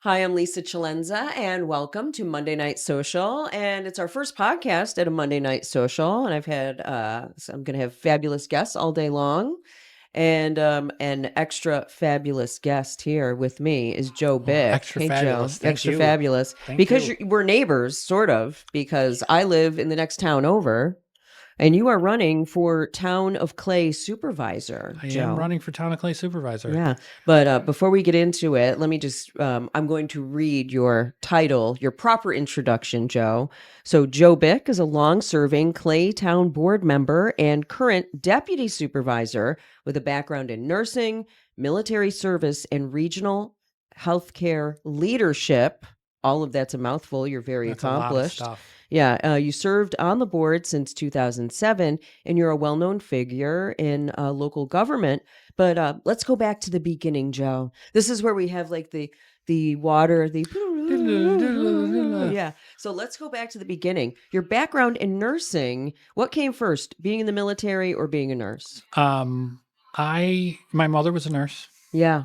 Hi, I'm Lisa Chalenza, and welcome to Monday Night Social. And it's our first podcast at a Monday Night Social. And I'm going to have fabulous guests all day long. And an extra fabulous guest here with me is Joe Oh, Bick. extra Hey, Joe. fabulous. Thank Extra you. fabulous. Thank Because you. we're neighbors, sort of, because I live in the next town over. And you are running for Town of Clay Supervisor, I am Joe. running for Town of Clay Supervisor. Yeah. But before we get into it, let me just, I'm going to read your title, your proper introduction, Joe. So, Joe Bick is a long serving Clay Town board member and current deputy supervisor with a background in nursing, military service, and regional healthcare leadership. All of that's a mouthful. You're very That's a lot of accomplished. stuff. Yeah, you served on the board since 2007, and you're a well known figure in local government. But let's go back to the beginning, Joe. This is where we have like the water, the yeah. So let's go back to the beginning. Your background in nursing. What came first, being in the military or being a nurse? My mother was a nurse. Yeah.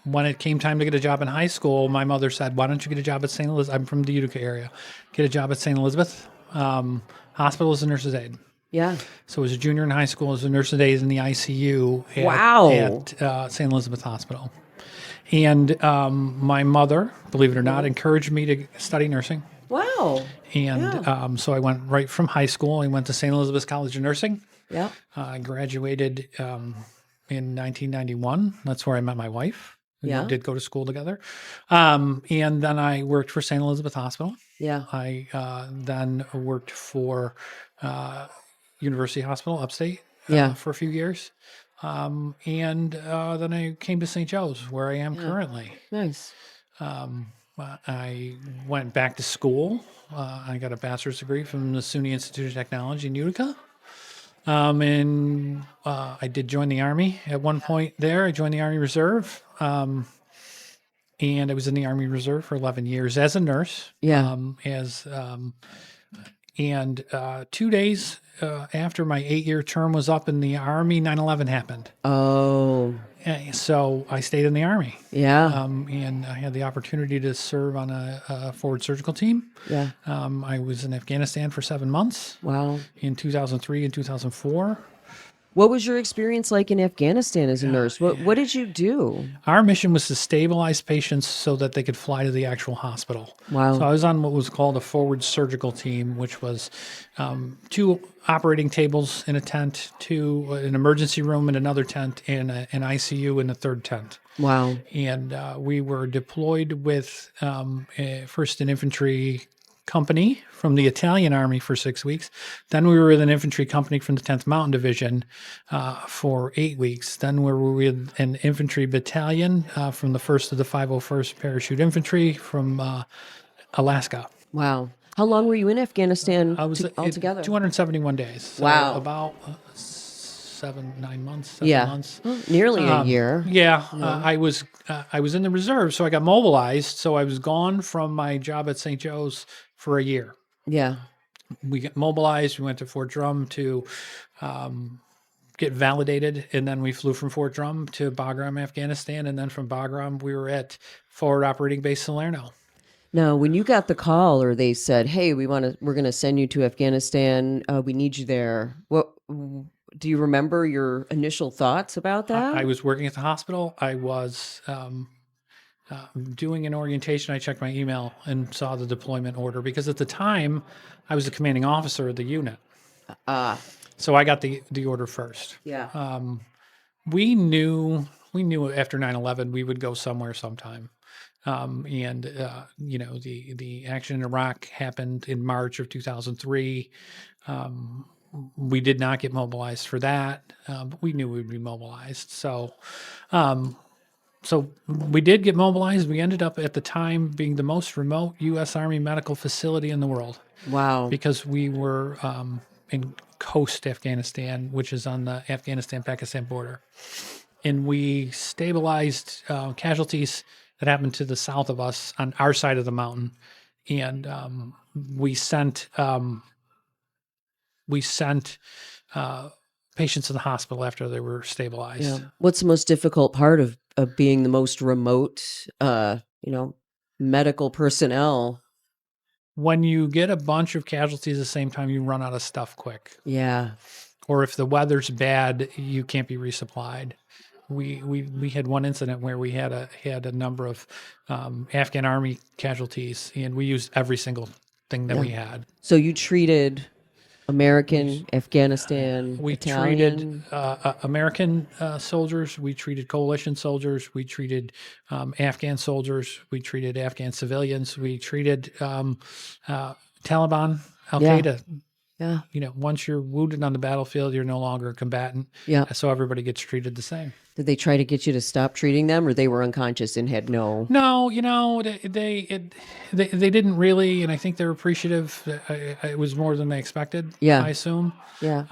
When it came time to get a job in high school, my mother said, "Why don't you get a job at St. Elizabeth?" I'm from the Utica area. Get a job at St. Elizabeth Hospital as a nurse's aide. Yeah. So, as a junior in high school, as a nurse's aide in the ICU Wow. at St. Elizabeth Hospital. And my mother, believe it or not, encouraged me to study nursing. Wow. And Yeah. so I went right from high school. I went to St. Elizabeth's College of Nursing. Yeah. I graduated in 1991. That's where I met my wife. We Yeah. did go to school together. And then I worked for St. Elizabeth Hospital. Yeah. I then worked for University Hospital upstate Yeah. for a few years. And then I came to St. Joe's, where I am Yeah. currently. Nice. I went back to school. I got a bachelor's degree from the SUNY Institute of Technology in Utica. And I did join the Army at one point there. I joined the Army Reserve. And I was in the Army Reserve for 11 years as a nurse. Yeah. And 2 days after my 8-year term was up in the Army, 9/11 happened. Oh. So I stayed in the Army. Yeah. And I had the opportunity to serve on a forward surgical team. Yeah. I was in Afghanistan for 7 months Wow. in 2003 and 2004. What was your experience like in Afghanistan as a nurse? What did you do? Our mission was to stabilize patients so that they could fly to the actual hospital. Wow. So I was on what was called a forward surgical team, which was 2 operating tables in a tent, an emergency room in another tent, and an ICU in a third tent. Wow. And we were deployed with first an infantry company from the Italian Army for 6 weeks. Then we were with an infantry company from the 10th Mountain Division for 8 weeks. Then we were with an infantry battalion from the 1st to the 501st Parachute Infantry from Alaska. Wow. How long were you in Afghanistan I was altogether? 271 days. So Wow. about 7 months. Yeah. Months. Well, nearly a year. Yeah, I was in the reserve, so I got mobilized. So I was gone from my job at St. Joe's for a year. Yeah. We got mobilized. We went to Fort Drum to get validated, and then we flew from Fort Drum to Bagram, Afghanistan, and then from Bagram we were at Forward Operating Base Salerno. Now, when you got the call or they said, "Hey, we're going to send you to Afghanistan. We need you there." What do you remember your initial thoughts about that? I was working at the hospital. I was doing an orientation. I checked my email and saw the deployment order because at the time I was the commanding officer of the unit. So I got the order first. Yeah. We knew after 9/11 we would go somewhere sometime. The action in Iraq happened in March of 2003. We did not get mobilized for that, but we knew we'd be mobilized. So we did get mobilized. We ended up at the time being the most remote U.S. Army medical facility in the world Wow. because we were in Khost, Afghanistan, which is on the Afghanistan-Pakistan border. And we stabilized casualties that happened to the south of us on our side of the mountain. And we sent patients to the hospital after they were stabilized. Yeah. What's the most difficult part of of being the most remote, you know, medical personnel. When you get a bunch of casualties at the same time, you run out of stuff quick. Yeah. Or if the weather's bad, you can't be resupplied. We had one incident where we had a number of Afghan army casualties, and we used every single thing that Yeah. we had. So you treated American, We Afghanistan, we treated Italian. American soldiers. We treated coalition soldiers. We treated Afghan soldiers. We treated Afghan civilians. We treated Taliban, Al Yeah. Qaeda. Yeah. You know, once you're wounded on the battlefield, you're no longer a combatant. Yeah. So everybody gets treated the same. Did they try to get you to stop treating them, or they were unconscious and had no? No, you know, they didn't really, and I think they're appreciative. It was more than they expected. Yeah. I assume. Yeah.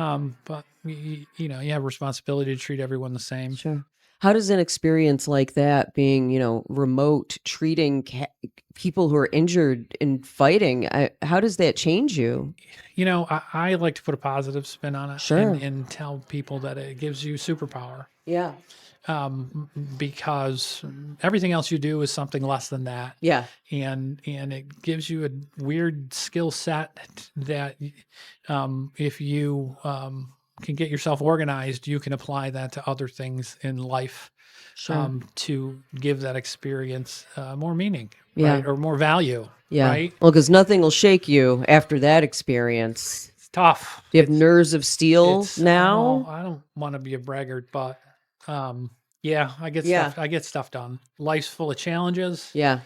But you know, you have a responsibility to treat everyone the same. Sure. How does an experience like that, being, you know, remote, treating people who are injured in fighting, how does that change you? You know, I like to put a positive spin on it, Sure. and tell people that it gives you superpower. Yeah. Because everything else you do is something less than that. Yeah. And it gives you a weird skill set that if you can get yourself organized, you can apply that to other things in life. Sure. To give that experience more meaning, Yeah. right? Or more value, Yeah. right? Well, because nothing will shake you after that experience. It's tough. Do you have nerves of steel now? I don't want to be a braggart, but yeah, I get Yeah. stuff. I get stuff done. Life's full of challenges. Yeah.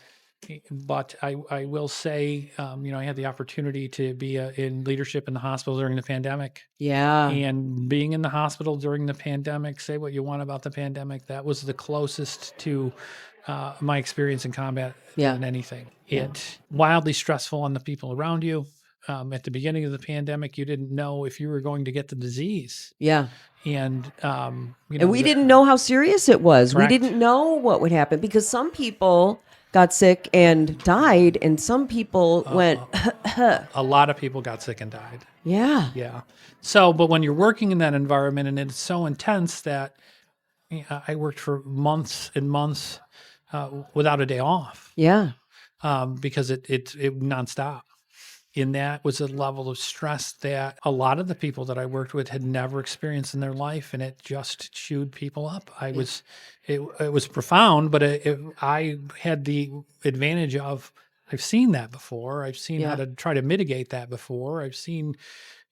But I will say, you know, I had the opportunity to be in leadership in the hospital during the pandemic. Yeah. And being in the hospital during the pandemic, say what you want about the pandemic, that was the closest to my experience in combat than anything. Yeah. It wildly stressful on the people around you. At the beginning of the pandemic, you didn't know if you were going to get the disease. Yeah. And you know, And we didn't know how serious it was. Correct. We didn't know what would happen because some people got sick and died, and some people went, a lot of people got sick and died. yeah. Yeah. So, but when you're working in that environment and it's so intense that I worked for months and months without a day off Yeah. because it nonstop. And that was a level of stress that a lot of the people that I worked with had never experienced in their life, and it just chewed people up. It was profound, but I had the advantage of I've seen that before. I've seen how to try to mitigate that before. I've seen,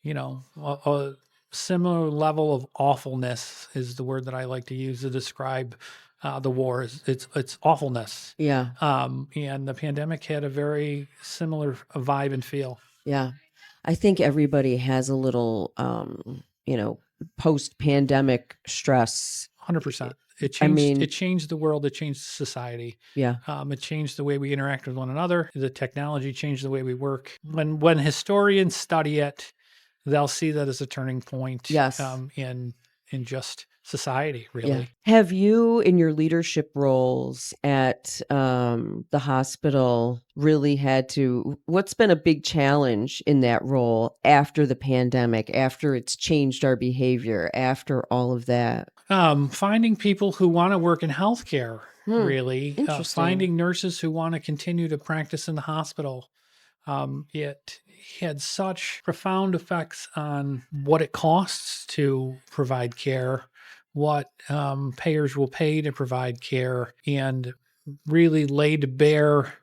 you know, a similar level of awfulness is the word that I like to use to describe the war. It's awfulness. Yeah. And the pandemic had a very similar vibe and feel. Yeah. I think everybody has a little, you know, post-pandemic stress. 100%. It changed. I mean- It changed the world. It changed society. Yeah. It changed the way we interact with one another. The technology changed the way we work. When historians study it, they'll see that as a turning point. Yes. In just society, really. Yeah. Have you, in your leadership roles at the hospital, really had to? What's been a big challenge in that role after the pandemic, after it's changed our behavior, after all of that? Finding people who want to work in healthcare, really. Interesting. Finding nurses who want to continue to practice in the hospital. It had such profound effects on what it costs to provide care, what payers will pay to provide care, and really laid bare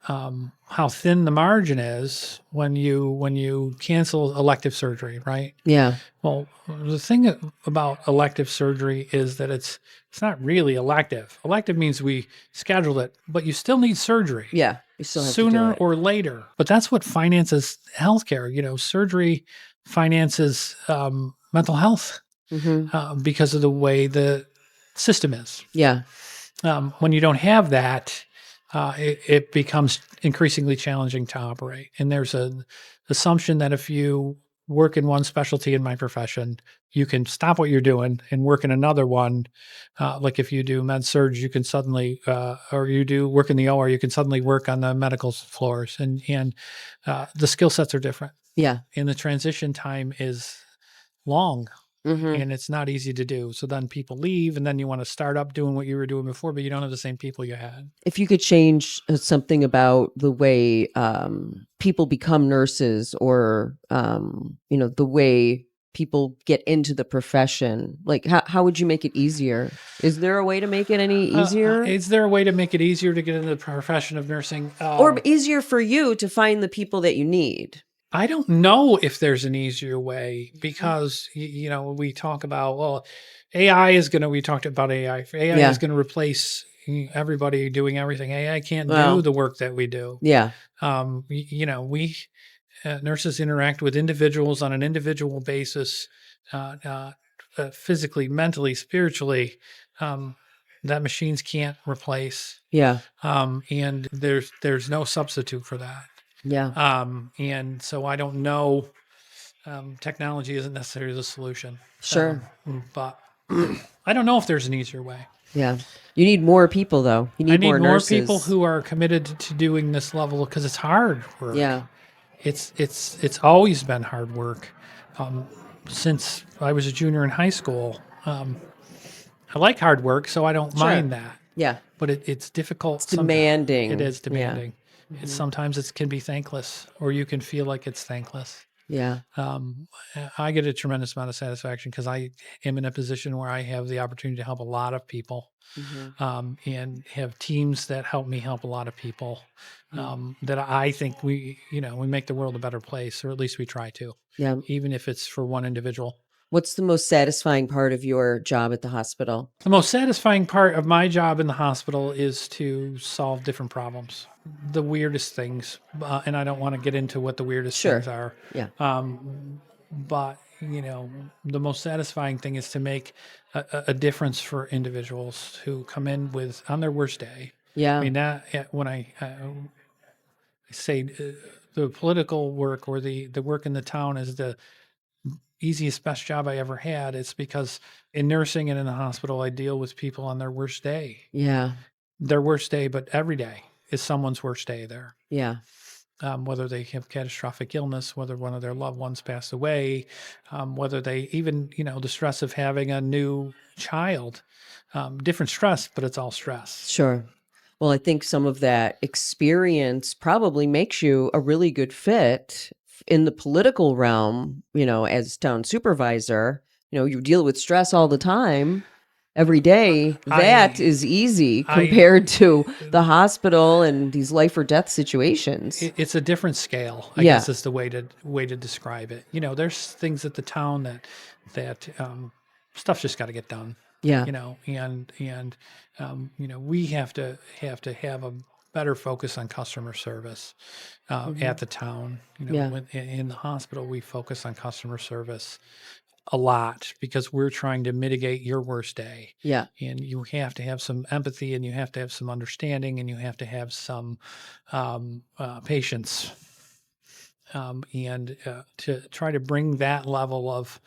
how thin the margin is when you cancel elective surgery, right? Yeah. Well, the thing about elective surgery is that it's not really elective. Elective means we scheduled it, but you still need surgery. Yeah. You still have Sooner to do it. or later. But that's what finances healthcare. You know, surgery finances mental health because of the way the system is. Yeah. When you don't have that, it becomes increasingly challenging to operate. And there's an assumption that if you work in one specialty in my profession, you can stop what you're doing and work in another one. Like if you do med surg, you can suddenly, or you do work in the OR, you can suddenly work on the medical floors, and the skill sets are different. Yeah. And the transition time is long. Hmm. and it's not easy to do. So then people leave, and then you want to start up doing what you were doing before, but you don't have the same people you had. If you could change something about the way people become nurses, or the way people get into the profession, like how would you make it easier? Is there a way to make it any easier, Is there a way to make it easier to get into the profession of nursing? or easier for you to find the people that you need? I don't know if there's an easier way because we talk about, well, AI is going to. We talked about AI. AI is Yeah. going to replace everybody doing everything. AI can't do Well, the work that we do. yeah. We nurses interact with individuals on an individual basis, uh, uh, physically, mentally, spiritually. Um, that machines can't replace, Yeah. and there's no substitute for that. Yeah. And so I don't know. Technology isn't necessarily the solution, Sure. but I don't know if there's an easier way. Yeah. You need more people, though. You I need need more more people nurses. who are committed to doing this level because it's hard work. Yeah. It's always been hard work um, since I was a junior in high school. I like hard work, so I don't Sure. mind that. Yeah. But it's difficult. It's Sometimes it demanding. is Yeah. demanding. It's Hmm. sometimes it can be thankless, or you can feel like it's thankless. Yeah. Um, I get a tremendous amount of satisfaction because I am in a position where I have the opportunity to help a lot of people, Hmm. and have teams that help me help a lot of people. Hmm. That I think we make the world a better place, or at least we try to, Yeah. even if it's for one individual. What's the most satisfying part of your job at the hospital? The most satisfying part of my job in the hospital is to solve different problems, the weirdest things, and I don't want to get into what the weirdest things Sure. are. Yeah. But the most satisfying thing is to make a difference for individuals who come in with on their worst day. I Yeah. mean that when I say the political work or the work in the town is the easiest, best job I ever had, it's because in nursing and in the hospital, I deal with people on their worst day. Yeah. Their worst day, but every day is someone's worst day there. Yeah. Whether they have catastrophic illness, whether one of their loved ones passed away, whether they even, the stress of having a new child, different stress, but it's all stress. Sure. Well, I think some of that experience probably makes you a really good fit in the political realm, as town supervisor. You deal with stress all the time, every day. That I, is easy I, compared to the hospital and these life or death situations. it's a different scale, I Yeah. guess is the way to describe it. There's things at the town that stuff just got to get done. Yeah. And we have to have a better focus on customer service Hmm. at the town. Yeah. In the hospital, we focus on customer service a lot because we're trying to mitigate your worst day. Yeah. And you have to have some empathy, and you have to have some understanding, and you have to have some patience, and to try to bring that level of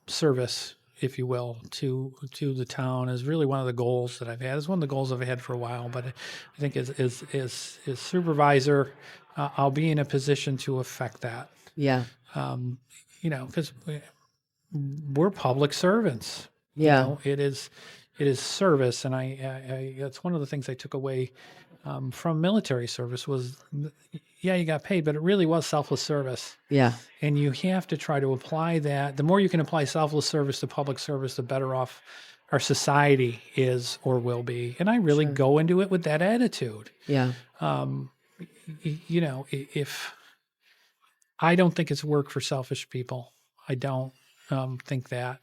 service, if you will, to the town is really one of the goals that I've had. It's one of the goals I've had for a while, but I think as supervisor, I'll be in a position to affect that. Yeah. Because we're public servants. Yeah. It is service, and I that's one of the things I took away from military service was, yeah, you got paid, but it really was selfless service. Yeah. And you have to try to apply that. The more you can apply selfless service to public service, the better off our society is or will be. And I really Sure. go into it with that attitude. Yeah. If I don't think it's work for selfish people, I don't think that.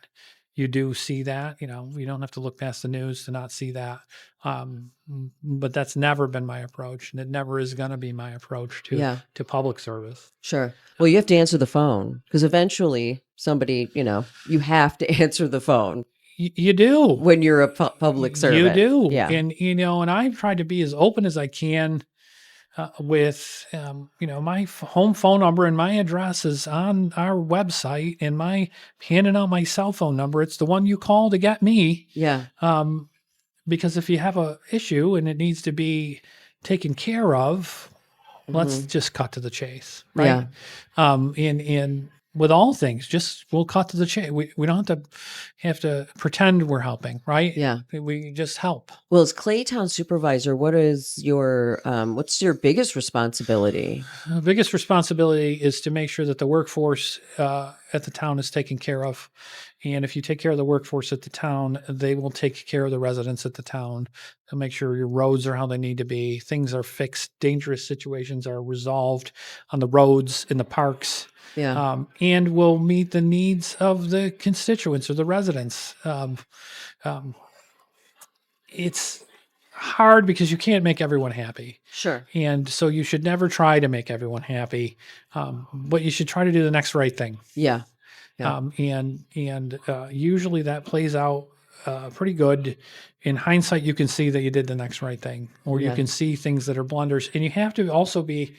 You do see that, you don't have to look past the news to not see that. But that's never been my approach, and it never is going to be my approach Yeah. to public service. Sure. Well, you have to answer the phone because eventually somebody, you have to answer the phone You do. when you're a public servant. You do. Yeah. And I've tried to be as open as I can with, my home phone number and my address is on our website, and my handing out my cell phone number. It's the one you call to get me. Yeah. Because if you have a issue and it needs to be taken care of, let's Mhm. just cut to the chase, right? Yeah. And with all things, just we'll cut to the chase. We don't have to pretend we're helping, right? Yeah. We just help. Well, as Claytown supervisor, what's your biggest responsibility? The biggest responsibility is to make sure that the workforce at the town is taken care of. And if you take care of the workforce at the town, they will take care of the residents at the town. They'll make sure your roads are how they need to be, things are fixed, dangerous situations are resolved on the roads, in the parks, Yeah. and will meet the needs of the constituents or the residents. It's hard because you can't make everyone happy. Sure. And so you should never try to make everyone happy, but you should try to do the next right thing. Yeah. Yeah. And usually that plays out pretty good. In hindsight, you can see that you did the next right thing, or you Yeah. can see things that are blunders. And you have to also be,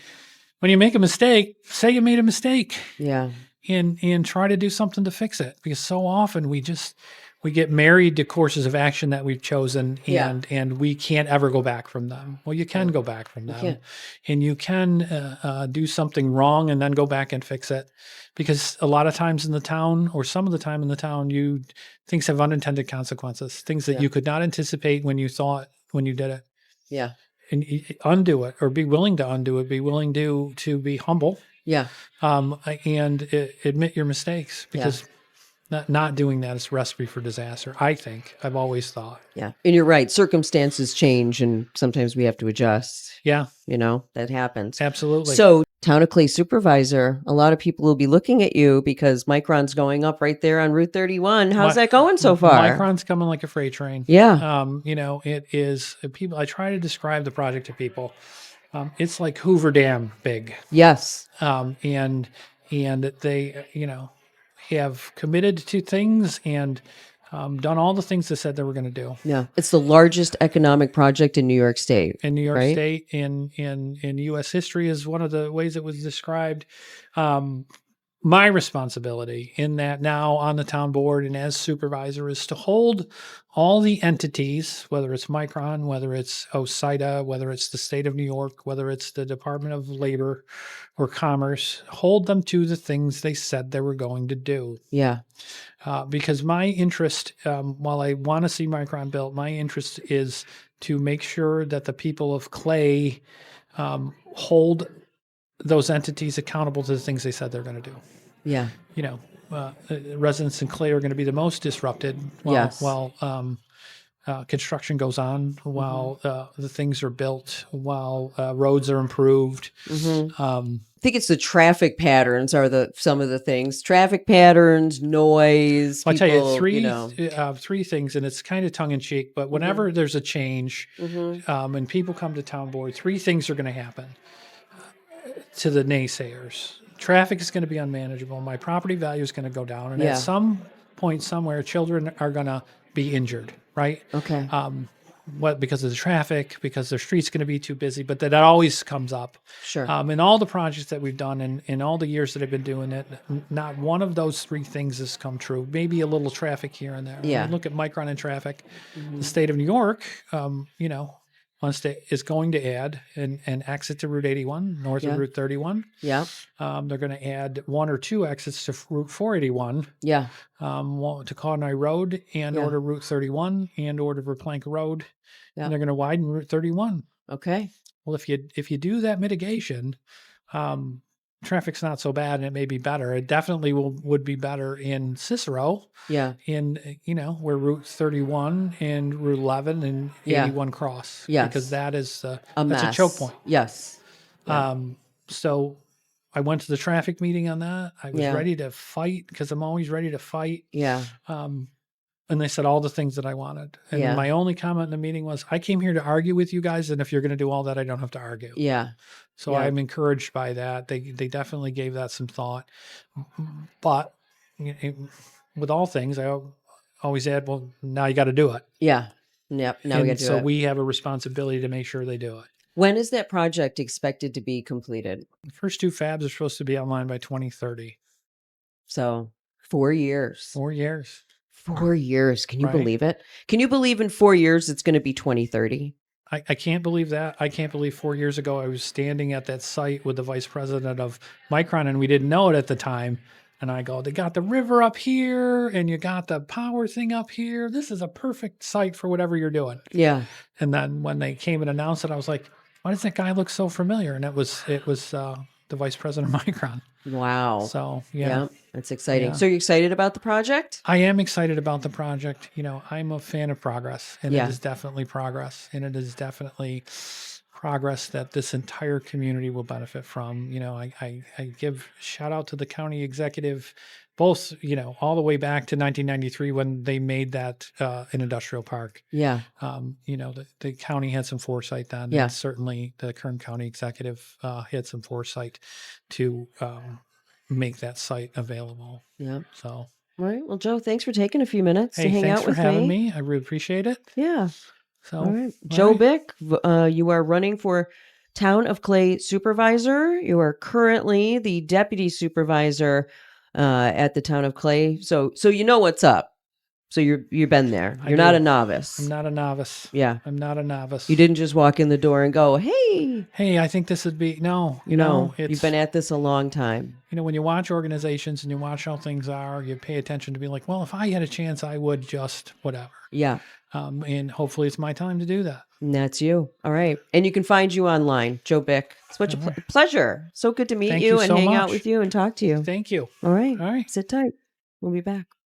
when you make a mistake, say you made a mistake Yeah. and try to do something to fix it. Because so often we get married to courses of action that we've chosen, Yeah. and we can't ever go back from them. Well, you can go back from them, can. and you can do something wrong and then go back and fix it. Because a lot of times in the town, or some of the time in the town, things have unintended consequences, things that Yeah. you could not anticipate when you did it. Yeah. And undo it, or be willing to undo it. Be willing to be humble, Yeah. and admit your mistakes, because not doing that is a recipe for disaster. I think. I've always thought. Yeah. And you're right. Circumstances change and sometimes we have to adjust. Yeah, That happens. absolutely. So, Town of Clay supervisor, a lot of people will be looking at you because Micron's going up right there on Route 31. How's that going so far? Micron's coming like a freight train. Yeah. It is people. I try to describe the project to people. It's like Hoover Dam big. Yes. And they, have committed to things and done all the things they said they were going to do. Yeah. It's the largest economic project in New York State. In New York right? State, in U.S. history, is one of the ways it was described. My responsibility in that now on the town board and as supervisor is to hold all the entities, whether it's Micron, whether it's OSIDA, whether it's the state of New York, whether it's the Department of Labor or Commerce, hold them to the things they said they were going to do. Yeah. Because my interest, while I want to see Micron built, my interest is to make sure that the people of Clay hold those entities accountable to the things they said they're going to do. Yeah. Residents in Clay are going to be the most disrupted while construction goes on, while the things are built, while roads are improved. I think it's the traffic patterns are some of the things. Traffic patterns, noise. I'll tell you people, three things, and it's kind of tongue in cheek, but whenever there's a change and people come to town board, three things are going to happen to the naysayers. Traffic is going to be unmanageable. My property value is going to go down. And at some point somewhere, children are going to be injured, right? Okay. Because of the traffic, because their street's going to be too busy, but that always comes up. Sure. In all the projects that we've done and in all the years that I've been doing it, not one of those three things has come true. Maybe a little traffic here and there. Yeah. When you look at Micron and traffic, the state of New York, is going to add an exit to Route 81 north of Route 31. Yeah. They're going to add one or two exits to Route 481. Yeah. To Conway Road and or to Route 31 and or to Verplank Road. Yeah. And they're going to widen Route 31. Okay. Well, if you do that mitigation, traffic's not so bad, and it may be better. It definitely would be better in Cicero. Yeah. In where Route 31 and Route 11 and 81 cross. Yes. Because that's a mess. choke point. Yes. Yeah. So I went to the traffic meeting on that. I was ready to fight because I'm always ready to fight. Yeah. And they said all the things that I wanted. And my only comment in the meeting was, I came here to argue with you guys, and if you're going to do all that, I don't have to argue. Yeah. So I'm encouraged by that. They definitely gave that some thought. But with all things, I always add, well, now you got to do it. Yeah. Yep. Now we got to do it. So we have a responsibility to make sure they do it. When is that project expected to be completed? The first two fabs are supposed to be online by 2030. So 4 years. 4 years. 4 years. Can you believe it? Can you believe in 4 years it's going to be 2030? I can't believe that. I can't believe 4 years ago I was standing at that site with the vice president of Micron, and we didn't know it at the time, And I go, they got the river up here and you got the power thing up here. This is a perfect site for whatever you're doing. Yeah. And then when they came and announced it, I was like, why does that guy look so familiar? And it was the vice president of Micron. Wow. So yeah, Yeah. That's exciting. Yeah. So you're excited about the project? I am excited about the project. I'm a fan of progress, and Yeah. it is definitely progress, and it is definitely progress that this entire community will benefit from. I give shout out to the county executive, both, all the way back to 1993 when they made that an industrial park. Yeah. The county had some foresight then, Yeah. and certainly the Kern County executive had some foresight to make that site available. Yeah. So, All right. Well, Joe, thanks for taking a few minutes to hey, hang thanks out for with having me. me. I really appreciate it. Yeah. So, All right. Joe Bick, you are running for Town of Clay Supervisor. You are currently the Deputy Supervisor at the Town of Clay. So you know what's up. So you've been there. I You're not do. a novice. I'm not a novice. Yeah. I'm not a novice. You didn't just walk in the door and go, "Hey." Hey, I think this would be no. You've been at this a long time. When you watch organizations and you watch how things are, you pay attention to be like, well, if I had a chance, I would just whatever. Yeah. And hopefully it's my time to do that. And that's you. All right. And you can find you online, Joe Bick. It's such a pleasure. So good to meet Thank you you and so hang out much. with you and talk to you. Thank you. All right. All right. Sit tight. We'll be back.